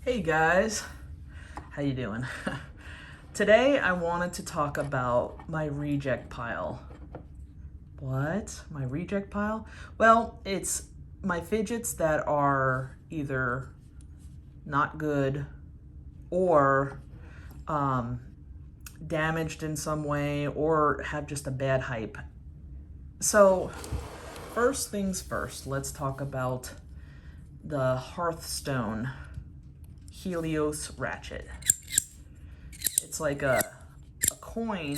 Hey guys, how you doing? Today I wanted to talk about my reject pile. What? My reject pile? Well, it's my fidgets that are either not good or damaged in some way or have just a bad hype. So first things first, let's talk about the Hearthstone Helios ratchet. It's like a coin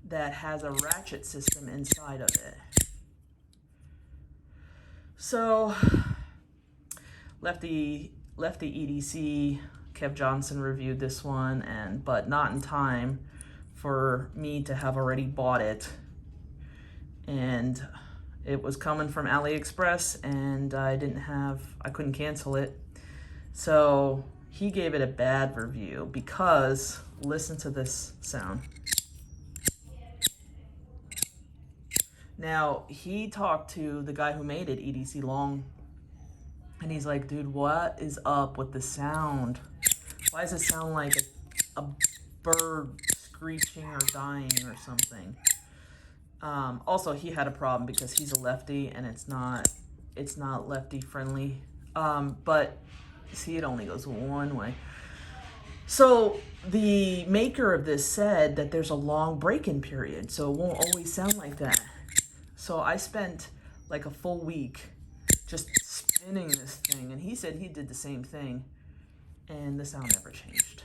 that has a ratchet system inside of it. So Lefty EDC, Kev Johnson reviewed this one, but not in time for me to have already bought it. And it was coming from AliExpress and I couldn't cancel it. So he gave it a bad review because, listen to this sound. Now, he talked to the guy who made it, EDC Long, and he's like, dude, what is up with the sound? Why does it sound like a bird screeching or dying or something? Also, he had a problem because he's a lefty and it's not lefty friendly. But see, it only goes one way. So the maker of this said that there's a long break-in period, so it won't always sound like that. So I spent like a full week just spinning this thing, and he said he did the same thing, and the sound never changed.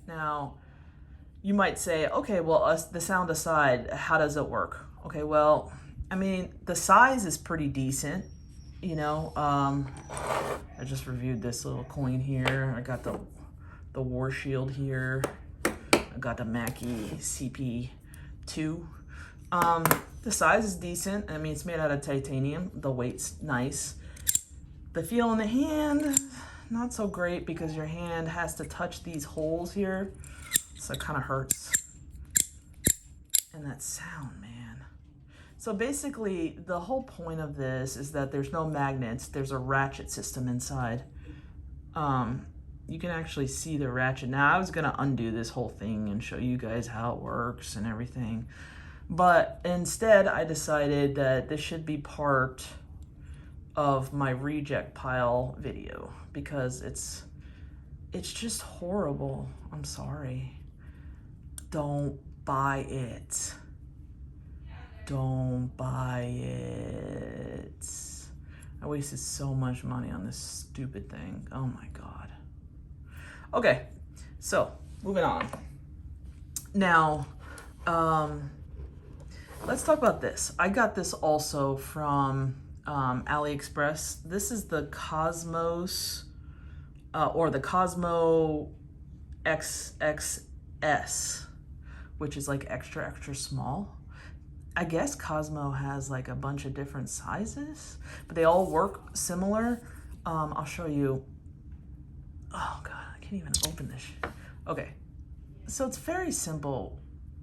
Now, you might say, okay, well, the sound aside, how does it work? Okay, well, I mean, the size is pretty decent, you know. I just reviewed this little coin here. I got the War Shield here. I got the Mackie CP2. The size is decent. I mean, it's made out of titanium. The weight's nice. The feel in the hand, not so great because your hand has to touch these holes here. So it kind of hurts. And that sound, man. So basically, the whole point of this is that there's no magnets. There's a ratchet system inside. You can actually see the ratchet. Now, I was going to undo this whole thing and show you guys how it works and everything. But instead, I decided that this should be part of my reject pile video because it's just horrible. I'm sorry. Don't buy it. Don't buy it. I wasted so much money on this stupid thing. Oh my God. Okay, so moving on. Now, let's talk about this. I got this also from AliExpress. This is the Cosmos, or the Cosmo XXS, which is like extra, extra small. I guess Cosmo has like a bunch of different sizes, but they all work similar. I'll show you. Oh God, I can't even open this. Okay, so it's very simple.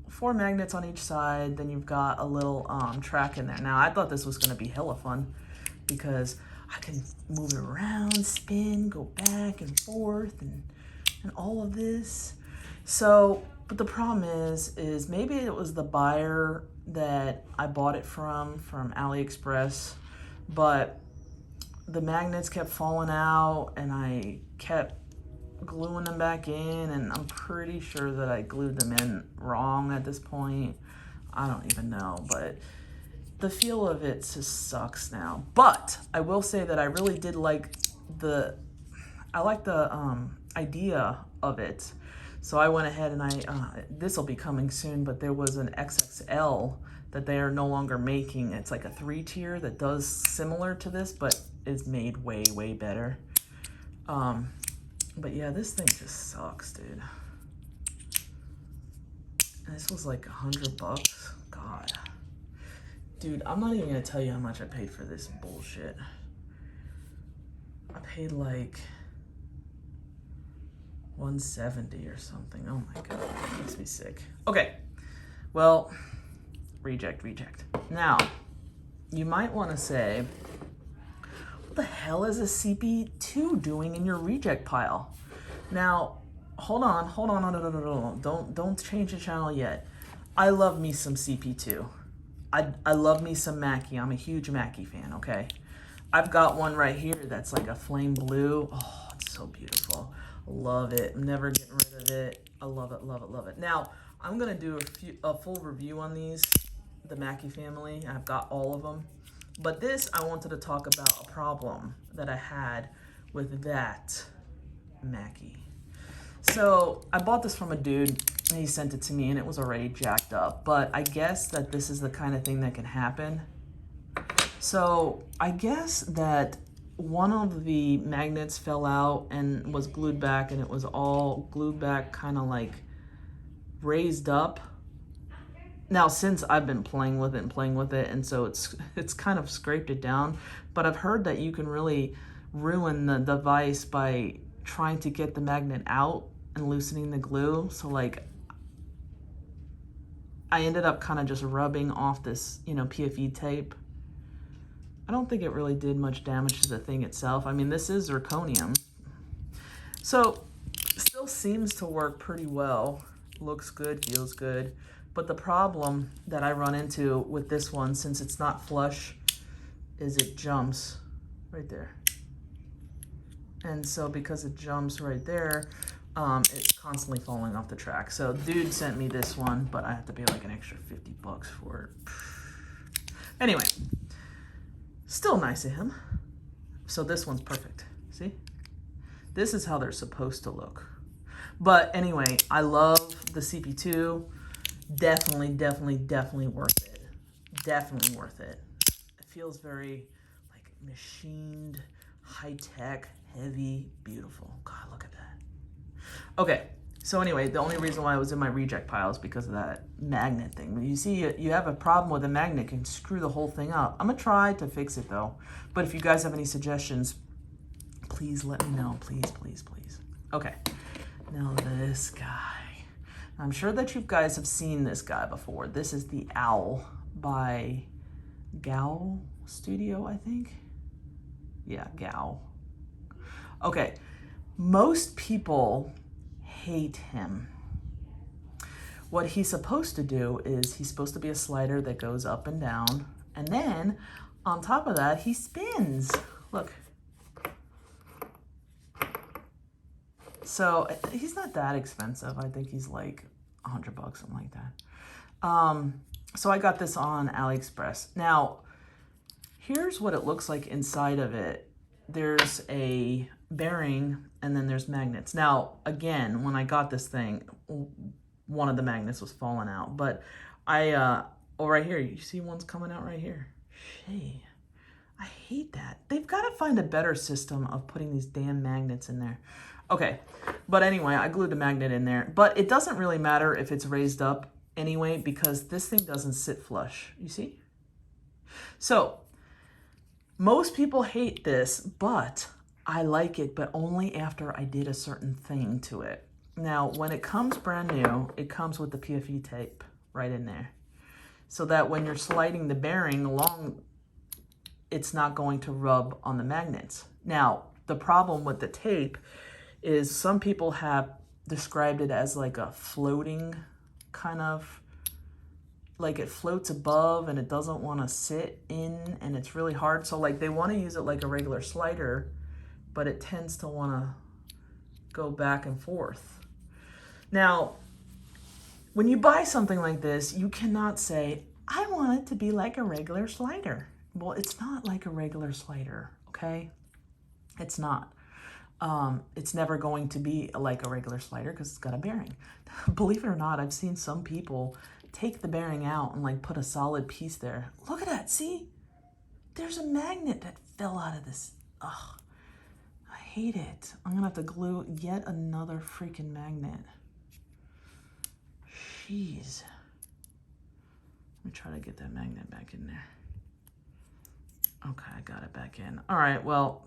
4 magnets on each side, then you've got a little track in there. Now, I thought this was gonna be hella fun because I can move it around, spin, go back and forth, and all of this. So, but the problem is maybe it was the buyer that I bought it from AliExpress, but the magnets kept falling out and I kept gluing them back in, and I'm pretty sure that I glued them in wrong at this point. I don't even know, but the feel of it just sucks now. But I will say that I really did like the idea of it. So I went ahead and this will be coming soon, but there was an XXL that they are no longer making. It's like a 3-tier that does similar to this, but is made way, way better. But yeah, this thing just sucks, dude. And this was like $100. God. Dude, I'm not even gonna tell you how much I paid for this bullshit. I paid like $170 or something. Oh my God, it makes me sick. Okay, well, reject. Now, you might wanna say, the hell is a CP2 doing in your reject pile? Now, hold on, no. Don't change the channel yet. I love me some CP2. I love me some Mackie. I'm a huge Mackie fan, okay? I've got one right here that's like a flame blue. Oh, it's so beautiful. Love it. I'm never getting rid of it. I love it, love it, love it. Now, I'm gonna do a full review on these, the Mackie family. I've got all of them. But this, I wanted to talk about a problem that I had with that Mackie. So I bought this from a dude and he sent it to me and it was already jacked up. But I guess that this is the kind of thing that can happen. So I guess that one of the magnets fell out and was glued back, and it was all glued back kind of like raised up. Now, since I've been playing with it, and so it's kind of scraped it down, but I've heard that you can really ruin the device by trying to get the magnet out and loosening the glue. So like, I ended up kind of just rubbing off this, you know, PFE tape. I don't think it really did much damage to the thing itself. I mean, this is zirconium. So, still seems to work pretty well. Looks good, feels good. But the problem that I run into with this one, since it's not flush, is it jumps right there. And so because it jumps right there, it's constantly falling off the track. So dude sent me this one, but I have to pay like an extra 50 bucks for it. Anyway, still nice of him. So this one's perfect, see? This is how they're supposed to look. But anyway, I love the CP2. Definitely worth it. Definitely worth it. It feels very like machined, high-tech, heavy, beautiful. God, look at that. Okay, so anyway, the only reason why I was in my reject pile is because of that magnet thing. When you see you have a problem with a magnet, it can screw the whole thing up. I'm gonna try to fix it though. But if you guys have any suggestions, please let me know. Please. Okay, now this guy. I'm sure that you guys have seen this guy before. This is the Owl by Gal Studio, I think. Yeah, Gal. Okay, most people hate him. What he's supposed to do is he's supposed to be a slider that goes up and down. And then on top of that, he spins. Look. So he's not that expensive. I think he's like $100 bucks, something like that. So I got this on AliExpress. Now, here's what it looks like inside of it. There's a bearing and then there's magnets. Now, again, when I got this thing, one of the magnets was falling out. But oh, right here, you see one's coming out right here. Shit. I hate that. They've got to find a better system of putting these damn magnets in there. Okay, but anyway, I glued the magnet in there. But it doesn't really matter if it's raised up anyway, because this thing doesn't sit flush, you see? So, most people hate this, but I like it, but only after I did a certain thing to it. Now, when it comes brand new, it comes with the PFE tape right in there. So that when you're sliding the bearing along, it's not going to rub on the magnets. Now, the problem with the tape is some people have described it as like a floating kind of, like it floats above and it doesn't want to sit in and it's really hard. So like they want to use it like a regular slider, but it tends to want to go back and forth. Now, when you buy something like this, you cannot say, I want it to be like a regular slider. Well, it's not like a regular slider, okay? It's not. It's never going to be like a regular slider because it's got a bearing. Believe it or not, I've seen some people take the bearing out and like put a solid piece there. Look at that, see? There's a magnet that fell out of this. Ugh, I hate it. I'm gonna have to glue yet another freaking magnet. Jeez. Let me try to get that magnet back in there. Okay, I got it back in. All right, well,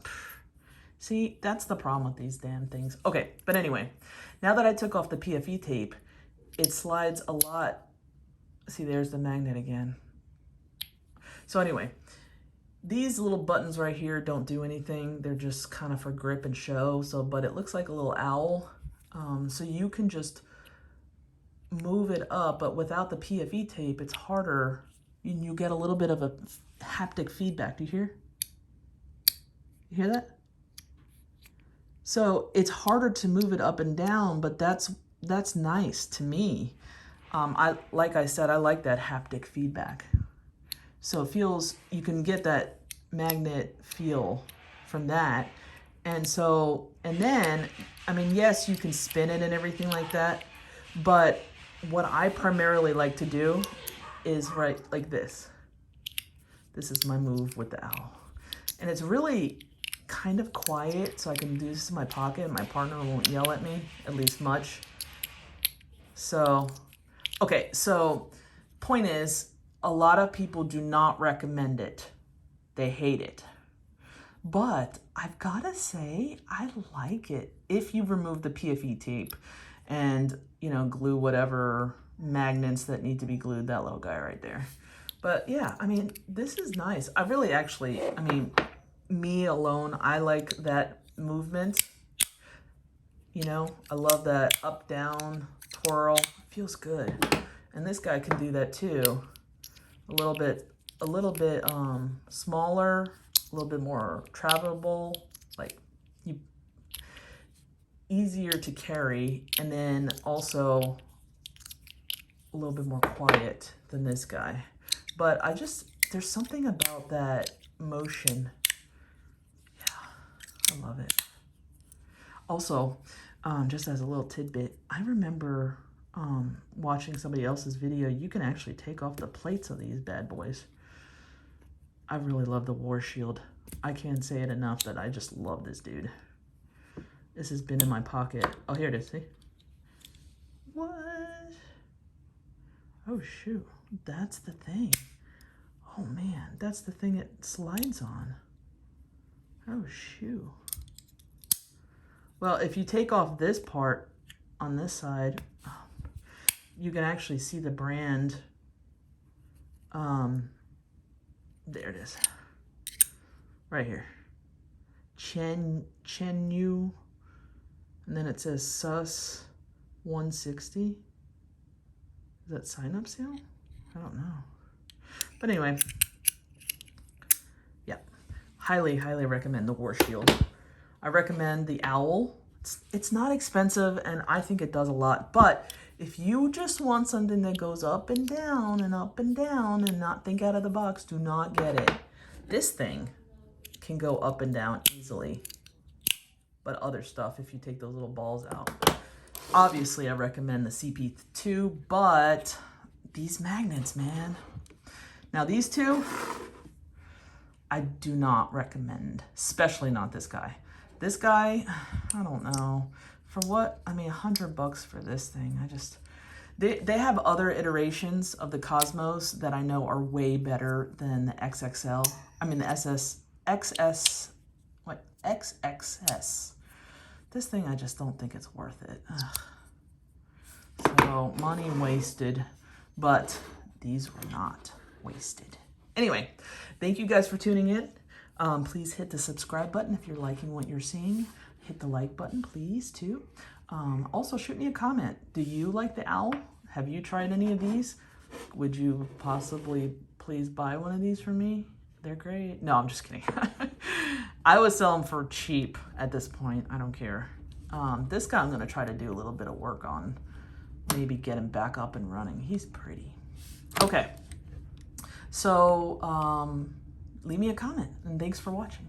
see, that's the problem with these damn things. Okay, but anyway, now that I took off the PFE tape, it slides a lot. See, there's the magnet again. So anyway, These little buttons right here don't do anything. They're just kind of for grip and show. So, but it looks like a little owl. So you can just move it up, but without the PFE tape, it's harder. You get a little bit of a haptic feedback. Do you hear? You hear that? So it's harder to move it up and down, but that's nice to me. Like I said, I like that haptic feedback. So it feels, you can get that magnet feel from that. And so, and then, I mean, yes, you can spin it and everything like that, but what I primarily like to do is right like this. This is my move with the owl. And it's really kind of quiet, so I can do this in my pocket and my partner won't yell at me, at least much. So, okay, so point is, a lot of people do not recommend it. They hate it. But I've got to say, I like it if you remove the PFE tape and, you know, glue whatever magnets that need to be glued, that little guy right there. But yeah, I mean, this is nice. I really actually, I mean, me alone, I like that movement. You know, I love that up, down, twirl. It feels good. And this guy can do that too. A little bit smaller, a little bit more travelable, like easier to carry, and then also a little bit more quiet than this guy. But there's something about that motion. Yeah, I love it. Also, just as a little tidbit, I remember watching somebody else's video. You can actually take off the plates of these bad boys. I really love the War Shield. I can't say it enough that I just love this dude. This has been in my pocket. Oh, here it is, see? What? Oh, shoot. That's the thing. Oh, man. That's the thing it slides on. Oh, shoot. Well, if you take off this part on this side, you can actually see the brand. There it is. Right here. Chenyu. And then it says SUS 160. Is that sign up sale? I don't know. But anyway, yeah. Highly, highly recommend the War Shield. I recommend the owl. It's not expensive, and I think it does a lot. But if you just want something that goes up and down and up and down and not think out of the box, do not get it. This thing can go up and down easily. But other stuff, if you take those little balls out. Obviously, I recommend the CP2, but these magnets, man. Now, these two, I do not recommend, especially not this guy. This guy, I don't know. For what? I mean, $100 for this thing. They have other iterations of the Cosmos that I know are way better than the XXL. I mean, the XXS. This thing, I just don't think it's worth it. Ugh. So, money wasted, but these were not wasted. Anyway, thank you guys for tuning in. Please hit the subscribe button if you're liking what you're seeing. Hit the like button, please, too. Also, shoot me a comment. Do you like the owl? Have you tried any of these? Would you possibly please buy one of these for me? They're great. No, I'm just kidding. I would sell them for cheap at this point. I don't care. This guy I'm going to try to do a little bit of work on. Maybe get him back up and running. He's pretty. Okay. So, leave me a comment, and thanks for watching.